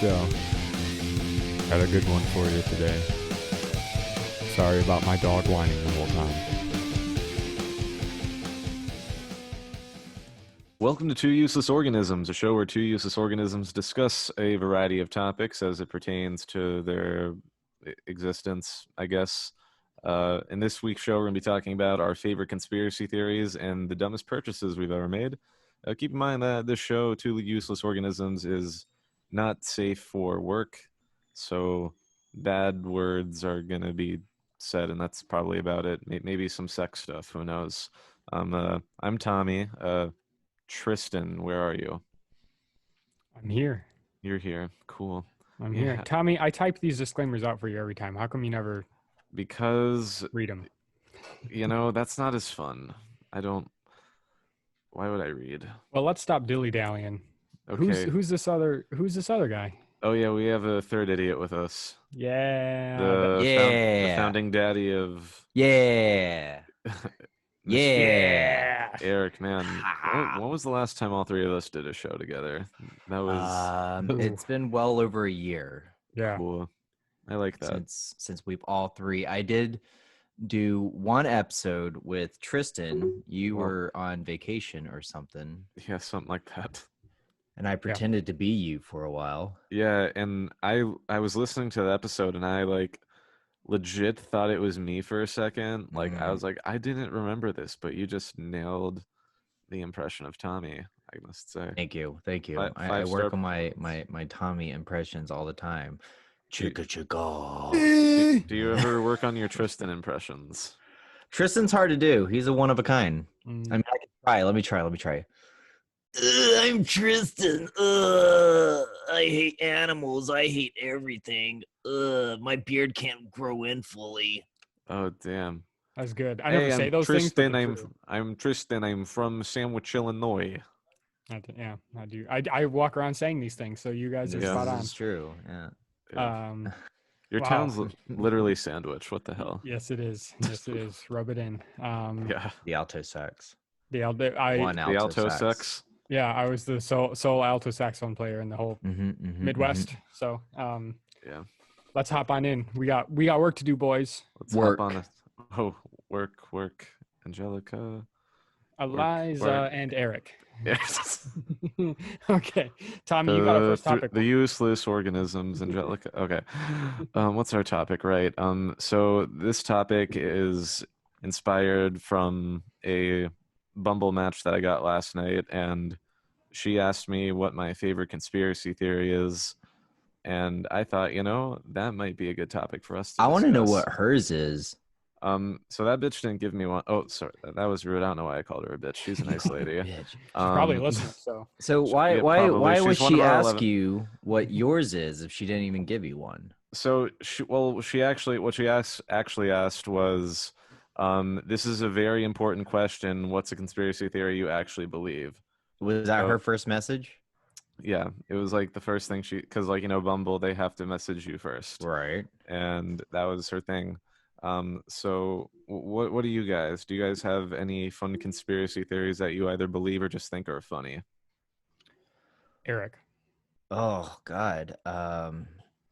show. Got a good one for you today. Sorry about my dog whining the whole time. Welcome to Two Useless Organisms, a show where two useless organisms discuss a variety of topics as it pertains to their existence, I guess. In this week's show, we're going to be talking about our favorite conspiracy theories and the dumbest purchases we've ever made. Keep in mind that this show, Two Useless Organisms, is not safe for work, so bad words are going to be said, and that's probably about it. Maybe some sex stuff, who knows. I'm Tommy. Tristan, where are you? I'm here. You're here. Cool. I'm here. Tommy, I type these disclaimers out for you every time. How come you never Because, read them? that's not as fun. Why would I read? Well, let's stop dilly-dallying. Okay. Who's this other guy? Oh, yeah, we have a third idiot with us. Yeah. The founding daddy of... Yeah. Yeah. Eric, man. When was the last time all three of us did a show together? That was... It's been well over a year. Yeah. Cool. I like that. Since we've all three. I did do one episode with Tristan. You were on vacation or something. Yeah, something like that. And I pretended to be you for a while. Yeah, and I was listening to the episode and I legit thought it was me for a second. I was like, I didn't remember this, but you just nailed the impression of Tommy, I must say. Thank you. I Five-star work on my Tommy impressions all the time. Chicka chicka. Do you ever work on your Tristan impressions? Tristan's hard to do. He's a one of a kind. I mean, I can try. Let me try. I'm Tristan. I hate animals. I hate everything. My beard can't grow in fully. Oh, damn. That's good. I never say those Tristan, things. I'm Tristan. I'm from Sandwich, Illinois. Yeah, I do. I walk around saying these things, so you guys are spot on. This is true. Yeah. Your town's literally Sandwich. What the hell? Yes, it is. Rub it in. Yeah. The alto sax. The alto sax. Yeah, I was the sole alto saxophone player in the whole Midwest. So, yeah. Let's hop on in. We got work to do, boys. Let's hop on it. Oh, work. Angelica. Eliza and Eric. Yes. Okay. Tommy, you got our first topic. The useless organisms, Angelica. Okay. What's our topic, right? So this topic is inspired from a Bumble match that I got last night, and she asked me what my favorite conspiracy theory is, and I thought, that might be a good topic for us to I want to know discuss. what hers is. So that bitch didn't give me one. Oh, sorry, that was rude. I don't know why I called her a bitch. She's a nice lady. She's probably listening. So why would she ask you what yours is if she didn't even give you one? So she actually asked was, this is a very important question. What's a conspiracy theory you actually believe? Was that her first message? Yeah, it was the first thing because Bumble, they have to message you first, right? And that was her thing. So what do you guys have any fun conspiracy theories that you either believe or just think are funny? Eric. Oh God.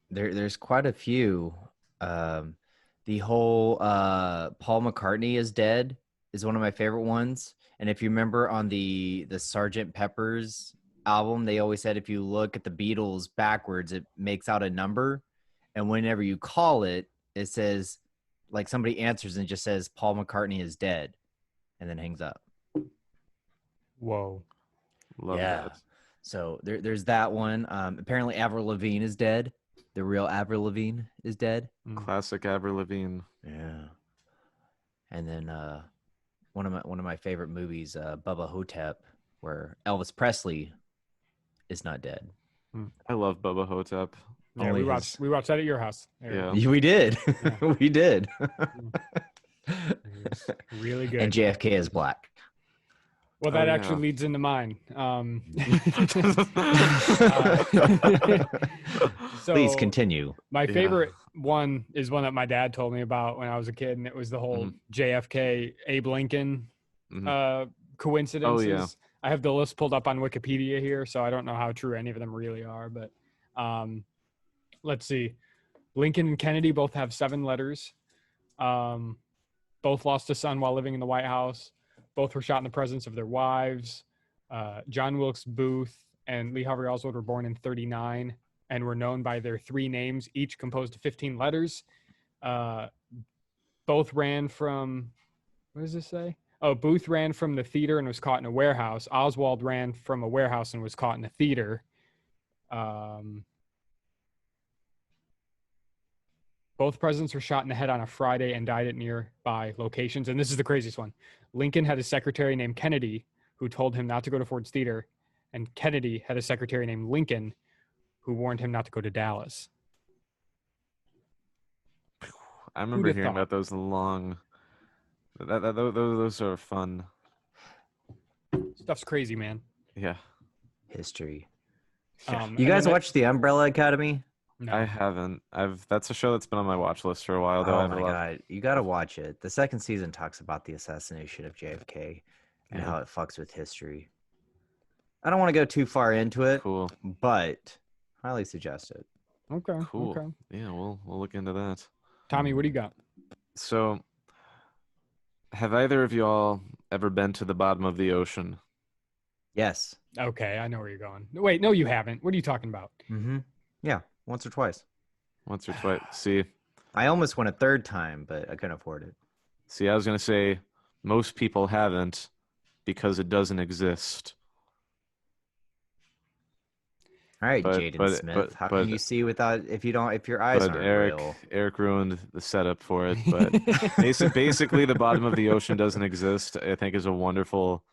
There's quite a few. The whole Paul McCartney is dead is one of my favorite ones. And if you remember on the Sgt. Pepper's album, they always said if you look at the Beatles backwards, it makes out a number. And whenever you call it, it says, somebody answers and just says Paul McCartney is dead and then hangs up. Whoa. Love that. So there's that one. Apparently Avril Lavigne is dead. The real Avril Lavigne is dead. Classic Avril Lavigne. Yeah. And then one of my favorite movies, Bubba Hotep, where Elvis Presley is not dead. I love Bubba Hotep. Yeah, we watched that at your house. Yeah, we did. Yeah. We did. Really good. And JFK is black. Well, that actually leads into mine. So please continue. My favorite one is one that my dad told me about when I was a kid, and it was the whole JFK, Abe Lincoln coincidences. Oh, yeah. I have the list pulled up on Wikipedia here, so I don't know how true any of them really are, but Let's see. Lincoln and Kennedy both have 7 letters. Both lost a son while living in the White House. Both were shot in the presence of their wives. John Wilkes Booth and Lee Harvey Oswald were born in 1939 and were known by their 3 names, each composed of 15 letters. Both ran from, what does this say? Oh, Booth ran from the theater and was caught in a warehouse. Oswald ran from a warehouse and was caught in a theater. Both presidents were shot in the head on a Friday and died at nearby locations. And this is the craziest one. Lincoln had a secretary named Kennedy who told him not to go to Ford's Theater. And Kennedy had a secretary named Lincoln who warned him not to go to Dallas. I remember hearing about those long. Those are fun. Stuff's crazy, man. Yeah. History. Yeah. You guys watch The Umbrella Academy? No. I haven't. That's a show that's been on my watch list for a while. Though. Oh my god, you got to watch it. The second season talks about the assassination of JFK and how it fucks with history. I don't want to go too far into it, Cool. but highly suggest it. Okay. Cool. Okay. Yeah, we'll look into that. Tommy, what do you got? So, have either of y'all ever been to the bottom of the ocean? Yes. Okay, I know where you're going. Wait, no, you haven't. What are you talking about? Mm-hmm. Yeah, once or twice. Once or twice. See, I almost went a third time, but I couldn't afford it. I was gonna say most people haven't because it doesn't exist. All right, But- Jaden but- Smith. but- How but- can you see without if your eyes But aren't real? Eric ruined the setup for it. But basically, the bottom of the ocean doesn't exist. I think is a wonderful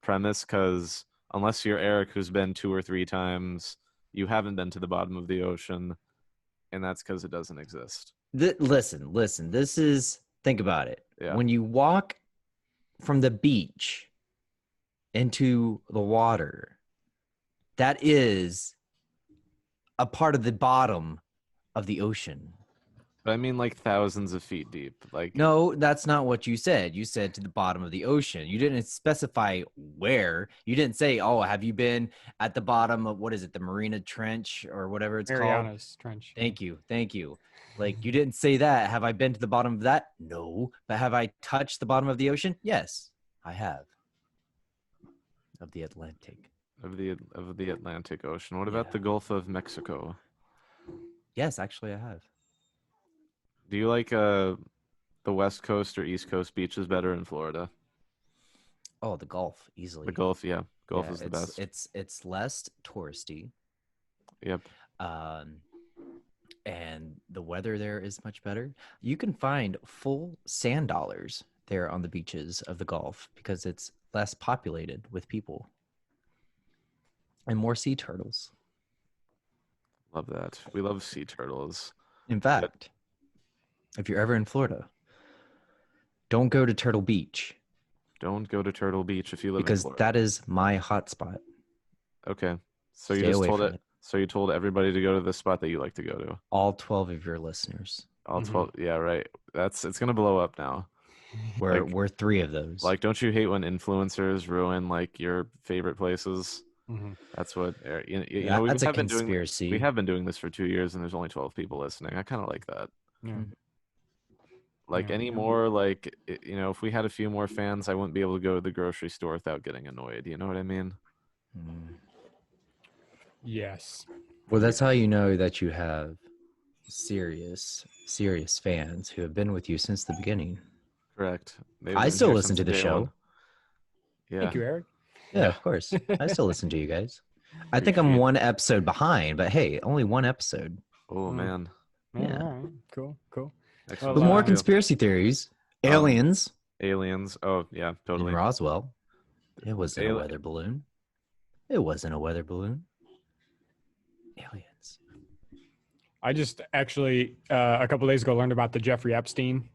premise because unless you're Eric, who's been 2 or 3 times, you haven't been to the bottom of the ocean, and that's because it doesn't exist. Listen. This is think about it. Yeah. When you walk from the beach into the water, that is a part of the bottom of the ocean. But I mean, like thousands of feet deep. Like No, that's not what you said. You said to the bottom of the ocean. You didn't specify where. You didn't say, "Oh, have you been at the bottom of what is it, the Marina Trench or whatever it's called?" Mariana's Trench. Thank you. Like you didn't say that. Have I been to the bottom of that? No. But have I touched the bottom of the ocean? Yes, I have. Of the Atlantic. of the Atlantic Ocean. What about Yeah. the Gulf of Mexico? Yes, actually, I have. Do you like the West Coast or East Coast beaches better in Florida? Oh, the Gulf, easily. The Gulf, yeah. Gulf Yeah, is the best. It's less touristy. Yep. And the weather there is much better. You can find full sand dollars there on the beaches of the Gulf because it's less populated with people and more sea turtles. Love that. We love sea turtles. In fact, if you're ever in Florida, don't go to Turtle Beach Don't go to Turtle Beach if you live because in Florida. that is my hotspot. Okay. So you Stay just away told from it. it. So you told everybody to go to the spot that you like to go to. All 12 of your listeners. All Mhm. 12. Yeah, right. It's gonna blow up now. We're 3 of those. Like, don't you hate when influencers ruin like your favorite places? Mhm. That's what you Yeah, know. that's a have been conspiracy. we have been doing this for 2 years, and there's only 12 people listening. I kind of like that. Yeah. Like Yeah. anymore, like if we had a few more fans, I wouldn't be able to go to the grocery store without getting annoyed. You know what I mean? Mm. Yes. Well, that's how you know that you have serious fans who have been with you since the beginning. Correct. They've I been still here listen since to the day show. one. Yeah. Thank you, Eric. Yeah, of course. I still listen to you guys. I think I'm Appreciate it. 1 episode behind, but hey, only 1 episode. Oh Mm. man. Yeah. All right. Cool. Next Well, With one's more uh, you. conspiracy theories, Um, aliens Aliens. Oh yeah, in totally. Roswell. It wasn't a Ali- weather balloon. It wasn't a weather balloon. Aliens. I just actually a couple days ago learned about the Jeffrey Epstein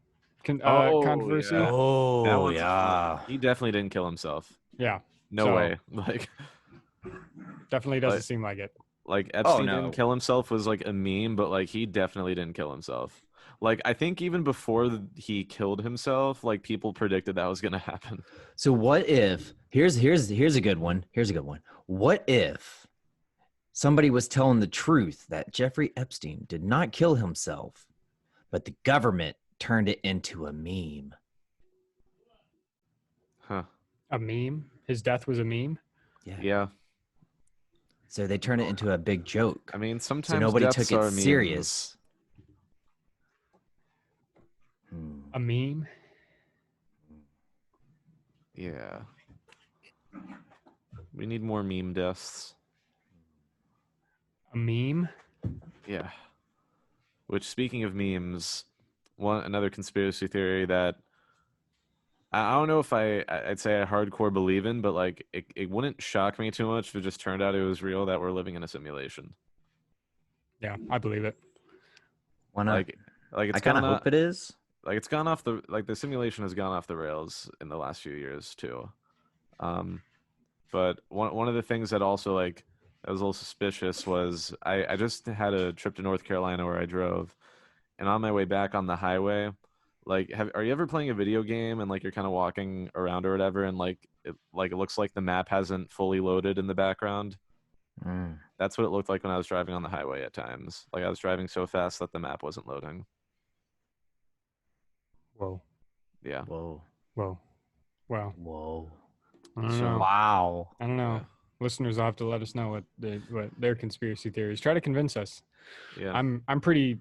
Oh, controversy. yeah. That Oh one's yeah. He definitely didn't kill himself. Yeah, No So- way. Like definitely doesn't Like- seem like it. Epstein no. didn't kill himself was like a meme, but like he definitely didn't kill himself. Like I think even before he killed himself, like people predicted that was gonna happen. So what if here's a good one. Here's a good one. What if Somebody was telling the truth that Jeffrey Epstein did not kill himself, but the government turned it into a meme. Huh. A meme? His death was a meme? Yeah. So they turned it into a big joke. I mean, sometimes So nobody deaths took it are memes. serious. A meme? Yeah. We need more meme deaths. A meme? Yeah. Which, speaking of memes, another conspiracy theory that I don't know if I'd say I hardcore believe in, but like it wouldn't shock me too much if it just turned out it was real that we're living in a simulation. Yeah, I believe it. Why not? Like it's I kind of gone hope it is. like it's gone off the simulation has gone off the rails in the last few years too. But one of the things that also like that was a little suspicious was I just had a trip to North Carolina where I drove, and on my way back on the highway, like are you ever playing a video game and like you're kind of walking around or whatever, and like it looks like the map hasn't fully loaded in the background? That's what it looked like when I was driving on the highway at times. Like I was driving so fast that the map wasn't loading. Whoa. Yeah. Whoa. Whoa. Wow. Whoa. I don't So- know. Wow. I don't know. Yeah. Listeners will have to let us know what their conspiracy theories. Try to convince us. Yeah. I'm pretty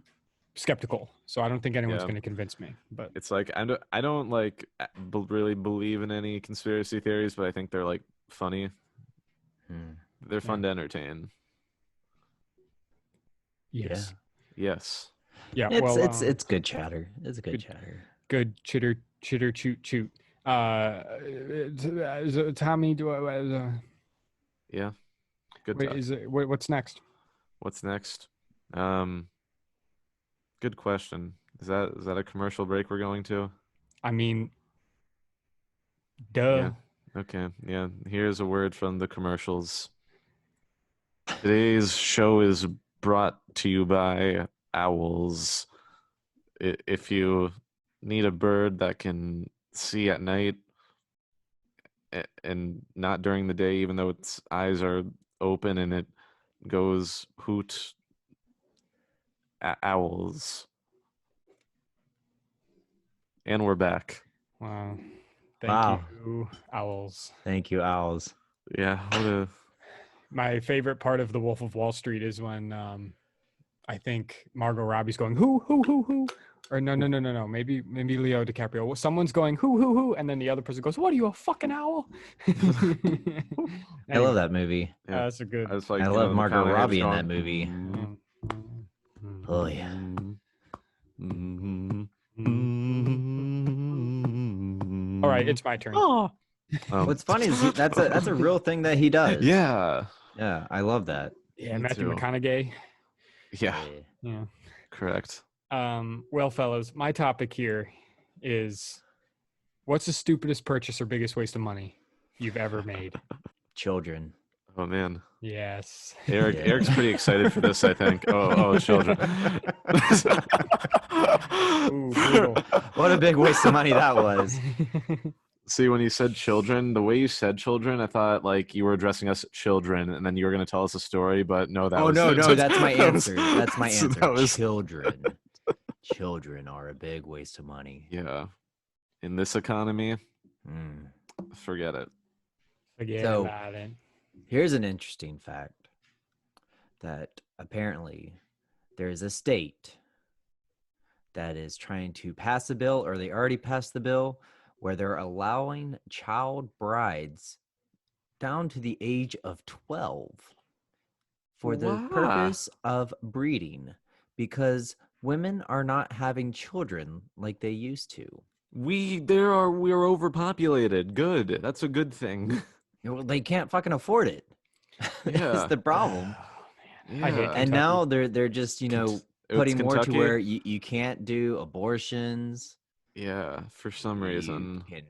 skeptical, so I don't think anyone's Yeah. going to convince me. But It's like I don't like really believe in any conspiracy theories, but I think they're like funny. They're fun to entertain. yes, Yes. yeah. It's good chatter. It's a good chatter. Good chitter choot choot. Tommy, Yeah. Good wait, talk. what's next? What's next? Good question. Is that a commercial break we're going to? I mean, duh. Yeah. Okay. Yeah. Here's a word from the commercials. Today's show is brought to you by owls. If you need a bird that can see at night and not during the day, even though its eyes are open and it goes hoot, owls. And we're back. Wow. Wow. Thank you, owls. Thank you, owls. Yeah. What a My favorite part of The Wolf of Wall Street is when I think Margot Robbie's going who, or no, maybe Leo DiCaprio. Someone's going who, and then the other person goes, "What are you, a fucking owl?" I love that movie. Yeah. That's a good. I was like, I you love know, Margot McConaughey's Robbie in going, that movie. Oh yeah. All right, it's my turn. What's funny is that's a real thing that he does. Yeah. Yeah, I love that. Yeah, Me Matthew too. McConaughey. Yeah. Yeah. Correct. Well, fellas, my topic here is, what's the stupidest purchase or biggest waste of money you've ever made? Children. Oh man. Yes. Eric's pretty excited for this, I think. Oh, children. Ooh, brutal. What a big waste of money that was. See, when you said children, the way you said children, I thought like you were addressing us children, and then you were going to tell us a story. But no, that was no, that's my answer. That's my so answer. that was- Children. Children are a big waste of money. Yeah. In this economy, forget it. Forget So- about it. Here's an interesting fact that apparently there's a state that is trying to pass a bill, or they already passed the bill, where they're allowing child brides down to the age of 12 for the Wow. purpose of breeding, because women are not having children like they used to. We're overpopulated. Good. That's a good thing. Well, they can't fucking afford it. Yeah. It's the problem. I hate Yeah. And Kentucky. now they're just, It's putting more to Kentucky. where you can't do abortions. Yeah, for some reason. You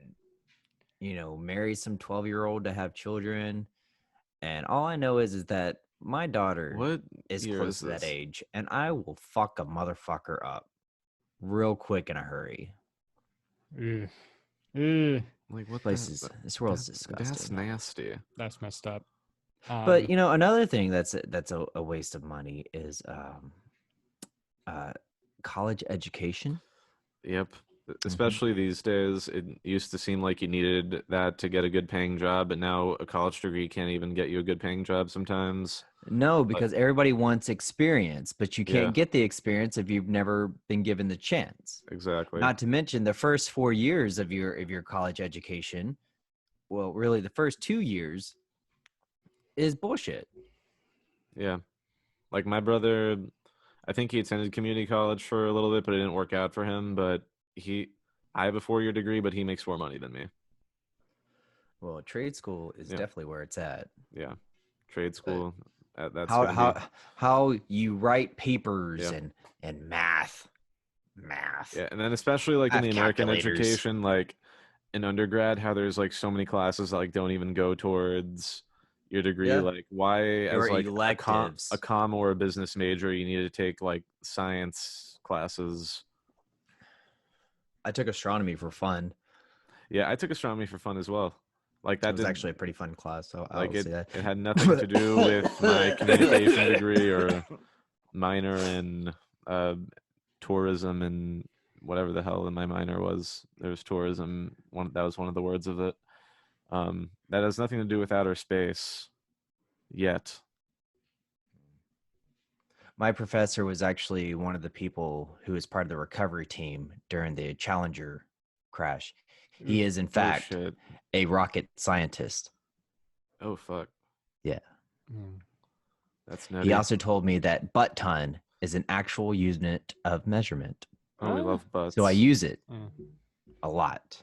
can, marry some 12-year-old to have children. And all I know is that my daughter What is year close is to that this? age, and I will fuck a motherfucker up real quick in a hurry. Ugh. Ugh. Like what This world's disgusting. That's nasty. That's messed up. But another thing that's a waste of money is college education. Yep. Mm-hmm. Especially these days, it used to seem like you needed that to get a good paying job, but now a college degree can't even get you a good paying job sometimes. No, But because everybody wants experience, but you yeah, can't get the experience if you've never been given the chance. exactly. Not to mention the first 4 years of your college education. Well, really, the first 2 years is bullshit. Yeah. Like my brother, I think he attended community college for a little bit, but it didn't work out for him. But I have a 4-year degree, but he makes more money than me. Well, trade school is Yeah. definitely where it's at. Yeah. Trade school, that's How going to be, how you write papers yeah. and math. Yeah. And then especially like I in have the American calculators. education, like in undergrad, how there's like so many classes that like don't even go towards your degree. Yeah. Like why Your as like a electives. com or a business major, you need to take like science classes. I took astronomy for fun. Yeah, I took astronomy for fun as well. Like that It was didn't actually a pretty fun class, so like I'll say that. it had nothing to do with my communication degree or minor in tourism and whatever the hell in my minor was. There was tourism. That was one of the words of it. That has nothing to do with outer space yet. My professor was actually one of the people who was part of the recovery team during the Challenger crash. He is, in fact, shit. a rocket scientist. Oh fuck. Yeah. That's nutty. He also told me that butt ton is an actual unit of measurement. Oh, we love butts. So I use it a lot.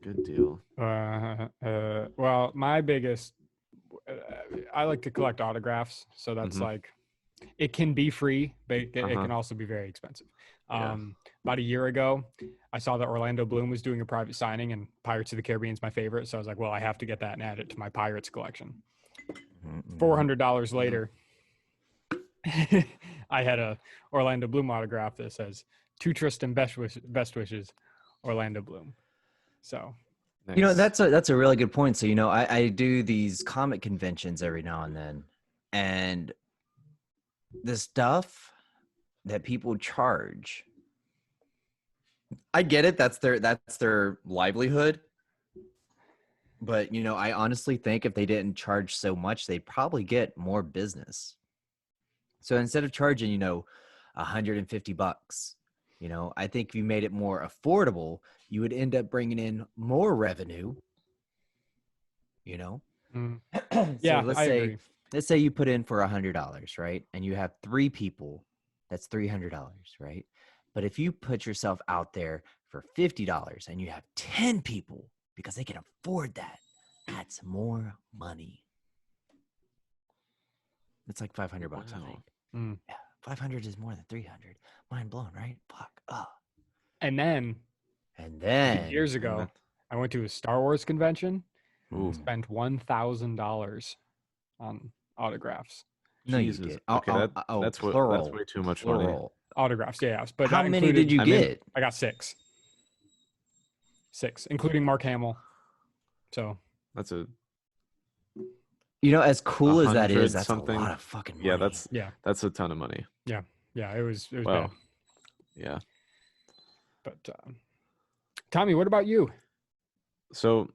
Good deal. Well, my biggest, I like to collect autographs, so that's like, it can be free, but it can also be very expensive. Yeah. About a year ago, I saw that Orlando Bloom was doing a private signing, and Pirates of the Caribbean is my favorite, so I was like, well, I have to get that and add it to my Pirates collection. $400 later, I had a Orlando Bloom autograph that says, "To Tristan, best wishes, Orlando Bloom." So, nice. That's a really good point. So, I do these comic conventions every now and then, and the stuff that people charge, I get it. That's their livelihood. But, I honestly think if they didn't charge so much, they'd probably get more business. So instead of charging, $150, I think if you made it more affordable, you would end up bringing in more revenue, So yeah, let's say you put in for $100, right? And you have 3 people, that's $300, right? But if you put yourself out there for $50 and you have 10 people, because they can afford that, that's more money. It's like $500, I think. Yeah, 500 is more than 300. Mind blown, right? Fuck. And then years ago, I went to a Star Wars convention. Spent $1,000 on autographs. No, Jesus. you did. Okay, that's plural. That's way too much plural. money. Autographs, yeah. But how many did you get? I got 6, including Mark Hamill. So that's a. As cool as that is, that's something. A lot of fucking money. That's a ton of money. Yeah, it was wow. bad. Yeah. But Tommy, what about you? So,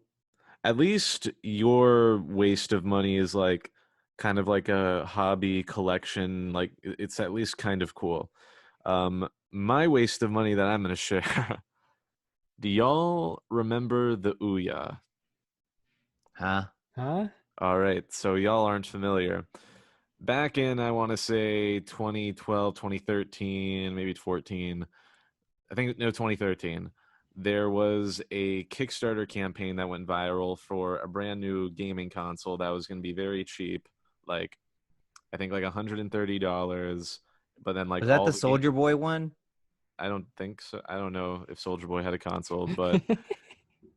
at least your waste of money is like kind of like a hobby collection. Like it's at least kind of cool. My waste of money that I'm going to share. Do y'all remember the Ouya? Huh? All right. So y'all aren't familiar. Back in, I want to say 2012, 2013, maybe 14. I think, no, 2013. There was a Kickstarter campaign that went viral for a brand new gaming console that was going to be very cheap. Like, I think like $130. But then like, was that the Soldier Boy one? I don't think so. I don't know if Soldier Boy had a console, but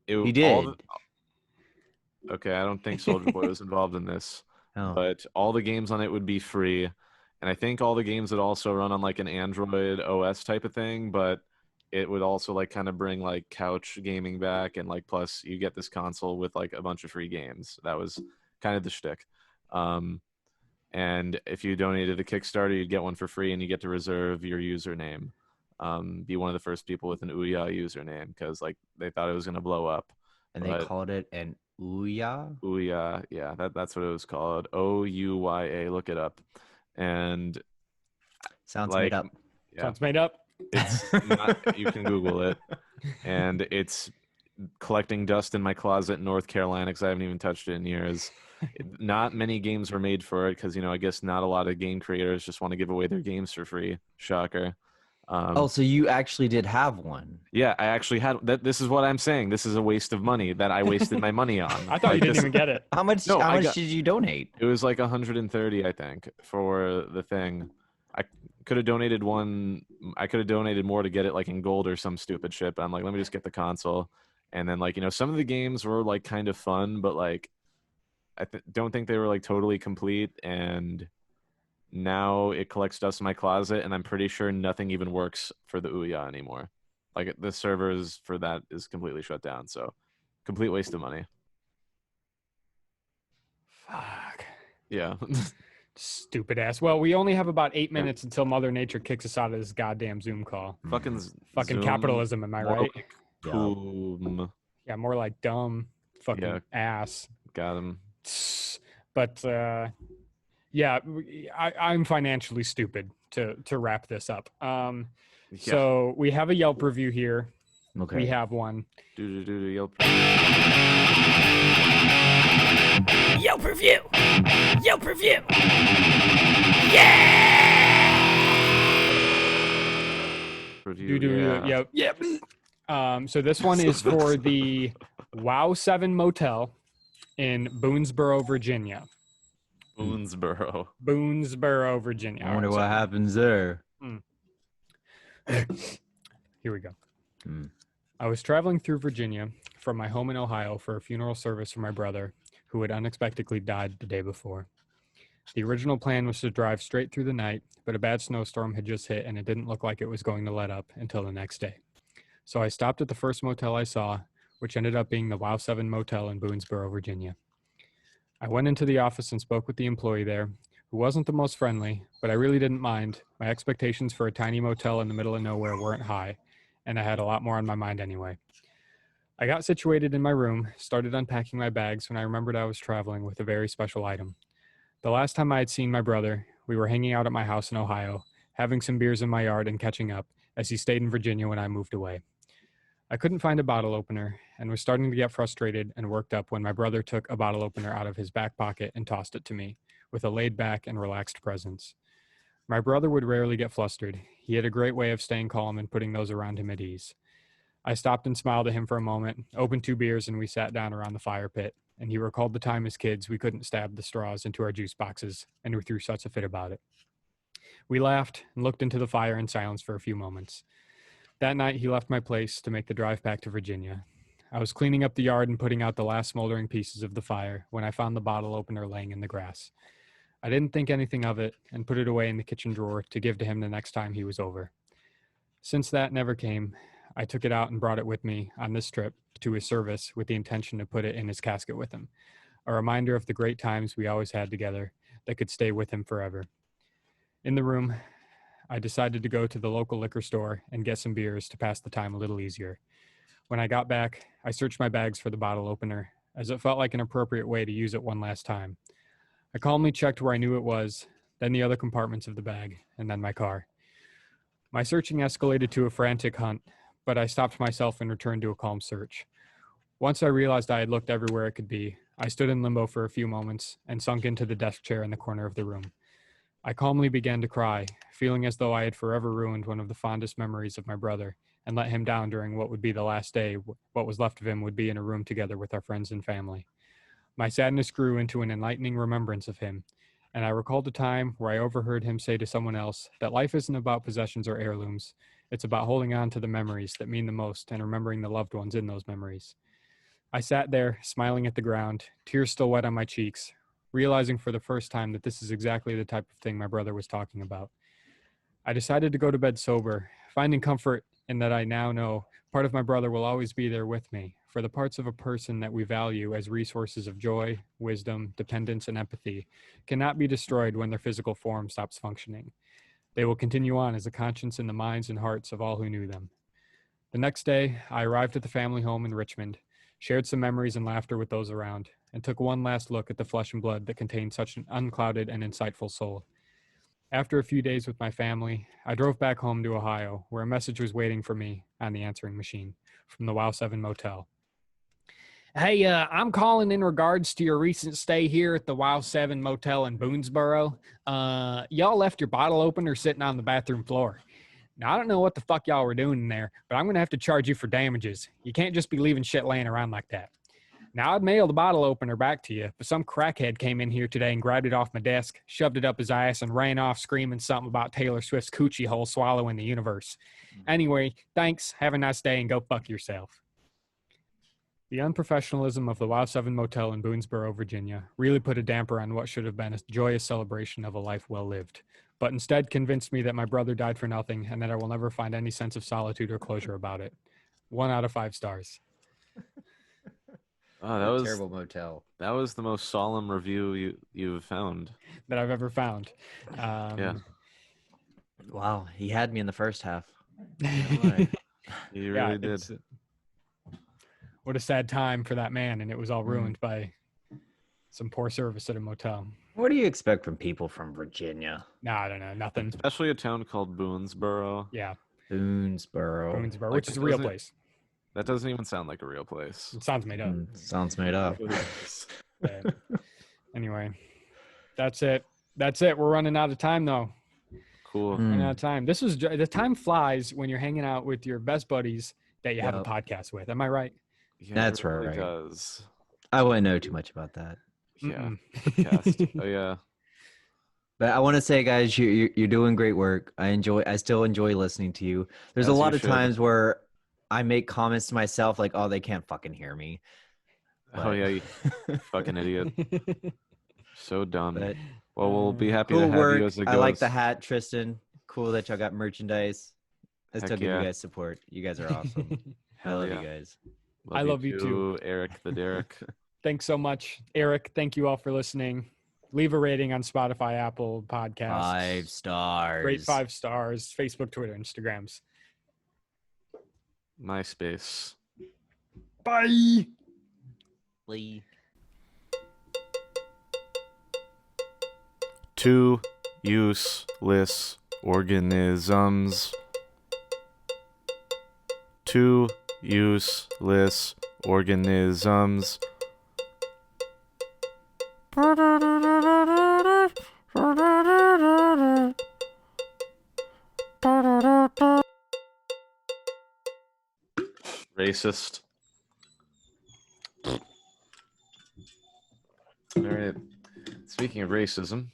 he did. Okay, I don't think Soldier Boy was involved in this. Oh. But all the games on it would be free. And I think all the games would also run on like an Android OS type of thing, but it would also like kind of bring like couch gaming back, and like plus you get this console with like a bunch of free games. That was kind of the shtick. And if you donated to Kickstarter, you'd get one for free, and you get to reserve your username. Be one of the first people with an Ouya username, because like they thought it was gonna blow up. And they called it an Ouya? Ouya, yeah, that's what it was called. OUYA. Look it up. And Sounds like, made up. yeah, Sounds made up. it's not. You can Google it, and it's collecting dust in my closet in North Carolina because I haven't even touched it in years. Not many games were made for it because, I guess not a lot of game creators just want to give away their games for free. Shocker. So you actually did have one? Yeah, I actually had that. This is what I'm saying. This is a waste of money that I wasted my money on. I thought you didn't even get it. How much? No, how much did you donate? It was like 130, I think, for the thing. I could have donated one. I could have donated more to get it like in gold or some stupid shit. But I'm like, let me just get the console. And then like, some of the games were like kind of fun, but like, I don't think they were like totally complete. And now it collects dust in my closet, and I'm pretty sure nothing even works for the Ouya anymore. Like the servers for that is completely shut down. So complete waste of money. Fuck. Yeah. Stupid ass. Well, we only have about 8 minutes until Mother Nature kicks us out of this goddamn Zoom call. Fucking Fucking Zoom, capitalism, am I right? Cool. Yeah, more like dumb fucking ass. Got him. But yeah, I'm financially stupid to wrap this up. So we have a Yelp review here. Okay. We have one. Yelp. Yelp review. Yelp review. Review. Yeah. So this one is for the Wow 7 Motel in Boonesboro, Virginia. Boonesboro, Virginia. I wonder what happens there. Here we go. I was traveling through Virginia from my home in Ohio for a funeral service for my brother, who had unexpectedly died the day before. The original plan was to drive straight through the night, but a bad snowstorm had just hit and it didn't look like it was going to let up until the next day. So I stopped at the first motel I saw, which ended up being the Wow 7 Motel in Boonesboro, Virginia. I went into the office and spoke with the employee there, who wasn't the most friendly, but I really didn't mind. My expectations for a tiny motel in the middle of nowhere weren't high, and I had a lot more on my mind anyway. I got situated in my room, started unpacking my bags when I remembered I was traveling with a very special item. The last time I had seen my brother, we were hanging out at my house in Ohio, having some beers in my yard and catching up, as he stayed in Virginia when I moved away. I couldn't find a bottle opener and was starting to get frustrated and worked up when my brother took a bottle opener out of his back pocket and tossed it to me, with a laid-back and relaxed presence. My brother would rarely get flustered. He had a great way of staying calm and putting those around him at ease. I stopped and smiled at him for a moment, opened 2 beers, and we sat down around the fire pit, and he recalled the time as kids we couldn't stab the straws into our juice boxes, and we threw such a fit about it. We laughed and looked into the fire in silence for a few moments. That night, he left my place to make the drive back to Virginia. I was cleaning up the yard and putting out the last smoldering pieces of the fire when I found the bottle opener laying in the grass. I didn't think anything of it and put it away in the kitchen drawer to give to him the next time he was over. Since that never came, I took it out and brought it with me on this trip to his service with the intention to put it in his casket with him, a reminder of the great times we always had together that could stay with him forever. In the room, I decided to go to the local liquor store and get some beers to pass the time a little easier. When I got back, I searched my bags for the bottle opener, as it felt like an appropriate way to use it one last time. I calmly checked where I knew it was, then the other compartments of the bag, and then my car. My searching escalated to a frantic hunt, but I stopped myself and returned to a calm search. Once I realized I had looked everywhere it could be, I stood in limbo for a few moments and sunk into the desk chair in the corner of the room. I calmly began to cry, feeling as though I had forever ruined one of the fondest memories of my brother and let him down during what would be the last day. What was left of him would be in a room together with our friends and family. My sadness grew into an enlightening remembrance of him, and I recalled a time where I overheard him say to someone else that life isn't about possessions or heirlooms. It's about holding on to the memories that mean the most and remembering the loved ones in those memories. I sat there, smiling at the ground, tears still wet on my cheeks, realizing for the first time that this is exactly the type of thing my brother was talking about. I decided to go to bed sober, finding comfort in that I now know part of my brother will always be there with me, for the parts of a person that we value as resources of joy, wisdom, dependence, and empathy cannot be destroyed when their physical form stops functioning. They will continue on as a conscience in the minds and hearts of all who knew them. The next day, I arrived at the family home in Richmond, shared some memories and laughter with those around, and took one last look at the flesh and blood that contained such an unclouded and insightful soul. After a few days with my family, I drove back home to Ohio, where a message was waiting for me on the answering machine from the Wow 7 Motel. Hey, I'm calling in regards to your recent stay here at the Wow 7 Motel in Boonesboro. Y'all left your bottle opener sitting on the bathroom floor. Now, I don't know what the fuck y'all were doing in there, but I'm going to have to charge you for damages. You can't just be leaving shit laying around like that. Now, I'd mail the bottle opener back to you, but some crackhead came in here today and grabbed it off my desk, shoved it up his ass, and ran off screaming something about Taylor Swift's coochie hole swallowing the universe. Anyway, thanks, have a nice day, and go fuck yourself. The unprofessionalism of the Wow 7 Motel in Boonesboro, Virginia, really put a damper on what should have been a joyous celebration of a life well lived, but instead convinced me that my brother died for nothing and that I will never find any sense of solitude or closure about it. 1 out of 5 stars. Oh, that was terrible motel. That was the most solemn review you've found that I've ever found. Yeah. Wow, he had me in the first half. You really did. What a sad time for that man, and it was all ruined by some poor service at a motel. What do you expect from people from Virginia? No, I don't know, nothing. Especially a town called Boonesboro. Yeah, Boonesboro, which is a real place. That doesn't even sound like a real place. It sounds made up. Sounds made up. But anyway, that's it. We're running out of time, though. Cool. Running out of time. This was the time flies when you're hanging out with your best buddies that you have a podcast with. Am I right? Yeah, that's it really right. Does. I wouldn't know too much about that. Yeah. Podcast. Oh yeah. But I want to say, guys, you're doing great work. I still enjoy listening to you. There's a lot of times where I make comments to myself like, "Oh, they can't fucking hear me." But... Oh yeah, you fucking idiot. So dumb. But, well, we'll be happy cool to have work. you as a ghost. I like the hat, Tristan. Cool that y'all got merchandise. I still Heck give yeah. you guys support. You guys are awesome. I love you guys. I love you too, Eric the Derek. Thanks so much, Eric. Thank you all for listening. Leave a rating on Spotify, Apple Podcasts. 5 stars. Great 5 stars. Facebook, Twitter, Instagrams. MySpace. Bye. Lee. 2 useless organisms. 2 useless organisms. Racist. All right. Speaking of racism,